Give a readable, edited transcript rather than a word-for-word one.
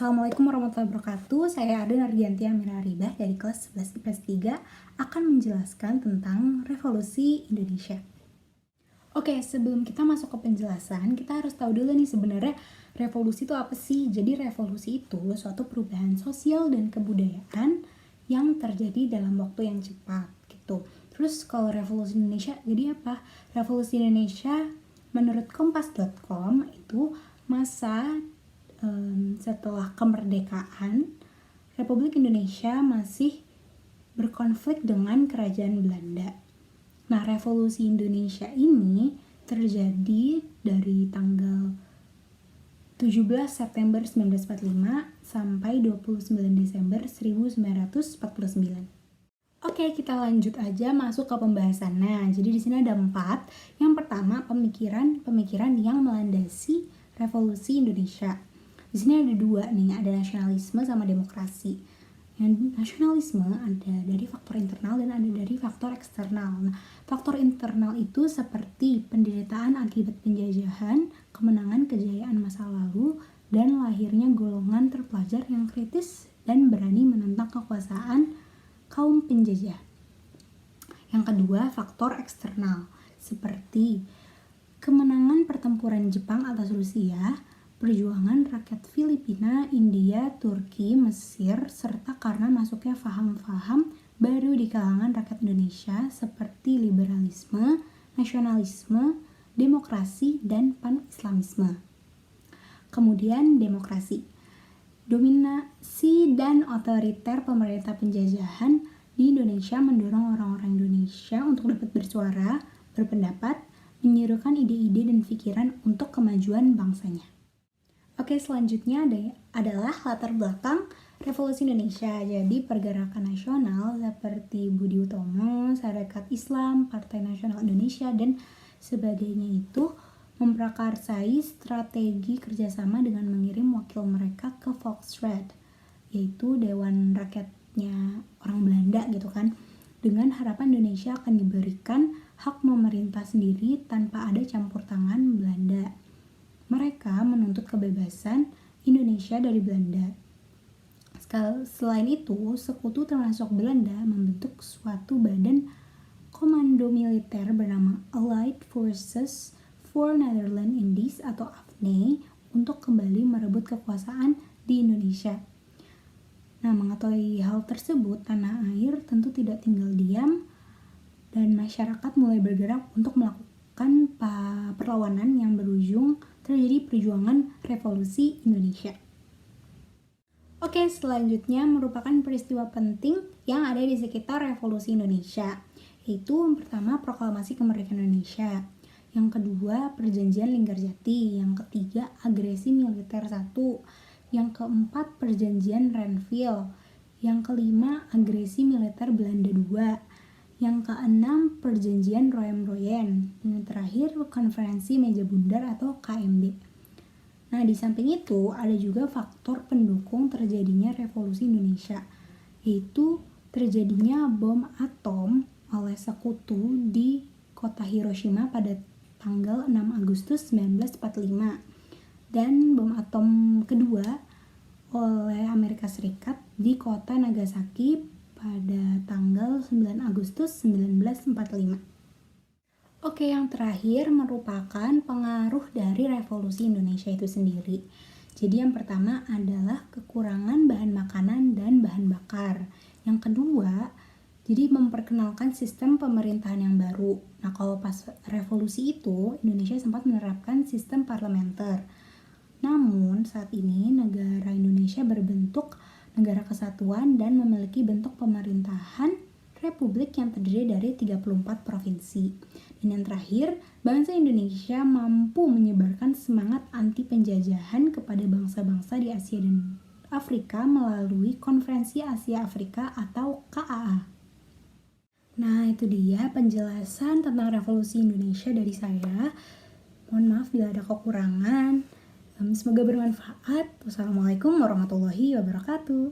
Assalamualaikum warahmatullahi wabarakatuh. Saya Arda Nardianti Amira Aribah dari kelas 11 IPS 3 akan menjelaskan tentang revolusi Indonesia. Oke, sebelum kita masuk ke penjelasan, kita harus tahu dulu nih sebenarnya revolusi itu apa sih? Jadi revolusi itu suatu perubahan sosial dan kebudayaan yang terjadi dalam waktu yang cepat gitu. Terus kalau revolusi Indonesia jadi apa? Revolusi Indonesia menurut kompas.com itu masa setelah kemerdekaan, Republik Indonesia masih berkonflik dengan Kerajaan Belanda. Nah, revolusi Indonesia ini terjadi dari tanggal 17 September 1945 sampai 29 Desember 1949. Oke, kita lanjut aja masuk ke pembahasannya. Jadi di sini ada 4. Yang pertama, pemikiran yang melandasi revolusi Indonesia. Di sini ada 2 nih, ada nasionalisme sama demokrasi. Yang nasionalisme ada dari faktor internal dan ada dari faktor eksternal. Nah, faktor internal itu seperti penderitaan akibat penjajahan, kemenangan kejayaan masa lalu, dan lahirnya golongan terpelajar yang kritis dan berani menentang kekuasaan kaum penjajah. Yang kedua, faktor eksternal seperti kemenangan pertempuran Jepang atas Rusia, perjuangan rakyat Filipina, India, Turki, Mesir, serta karena masuknya faham-faham baru di kalangan rakyat Indonesia seperti liberalisme, nasionalisme, demokrasi, dan pan-islamisme. Kemudian demokrasi. Dominasi dan otoriter pemerintah penjajahan di Indonesia mendorong orang-orang Indonesia untuk dapat bersuara, berpendapat, menyerukan ide-ide dan pikiran untuk kemajuan bangsanya. Oke, selanjutnya adalah latar belakang revolusi Indonesia. Jadi pergerakan nasional seperti Budi Utomo, Sarekat Islam, Partai Nasional Indonesia, dan sebagainya itu memprakarsai strategi kerjasama dengan mengirim wakil mereka ke Volksraad, yaitu Dewan Rakyatnya orang Belanda gitu kan, dengan harapan Indonesia akan diberikan hak memerintah sendiri tanpa ada campur tangan Belanda. Mereka menuntut kebebasan Indonesia dari Belanda. Selain itu, sekutu termasuk Belanda membentuk suatu badan komando militer bernama Allied Forces for Netherlands Indies atau AFNI untuk kembali merebut kekuasaan di Indonesia. Nah, mengetahui hal tersebut, tanah air tentu tidak tinggal diam dan masyarakat mulai bergerak untuk melakukan perlawanan yang berujung terjadi perjuangan revolusi Indonesia. Oke, selanjutnya merupakan peristiwa penting yang ada di sekitar revolusi Indonesia, yaitu yang pertama proklamasi kemerdekaan Indonesia, yang kedua perjanjian Linggarjati, yang ketiga agresi militer 1, yang keempat perjanjian Renville, yang kelima agresi militer Belanda 2, yang keenam perjanjian Roem-Royen, dan yang terakhir konferensi meja bundar atau KMB. Nah, di samping itu ada juga faktor pendukung terjadinya revolusi Indonesia, yaitu terjadinya bom atom oleh sekutu di kota Hiroshima pada tanggal 6 Agustus 1945 dan bom atom kedua oleh Amerika Serikat di kota Nagasaki pada tanggal 9 Agustus 1945. Oke, yang terakhir merupakan pengaruh dari revolusi Indonesia itu sendiri. Jadi yang pertama adalah kekurangan bahan makanan dan bahan bakar. Yang kedua, jadi memperkenalkan sistem pemerintahan yang baru. Nah, kalau pas revolusi itu, Indonesia sempat menerapkan sistem parlementer. Namun, saat ini negara Indonesia berbentuk negara kesatuan dan memiliki bentuk pemerintahan republik yang terdiri dari 34 provinsi. Dan yang terakhir, bangsa Indonesia mampu menyebarkan semangat anti penjajahan kepada bangsa-bangsa di Asia dan Afrika melalui Konferensi Asia Afrika atau KAA. Nah, itu dia penjelasan tentang revolusi Indonesia dari saya. Mohon maaf bila ada kekurangan. Semoga bermanfaat. Wassalamualaikum warahmatullahi wabarakatuh.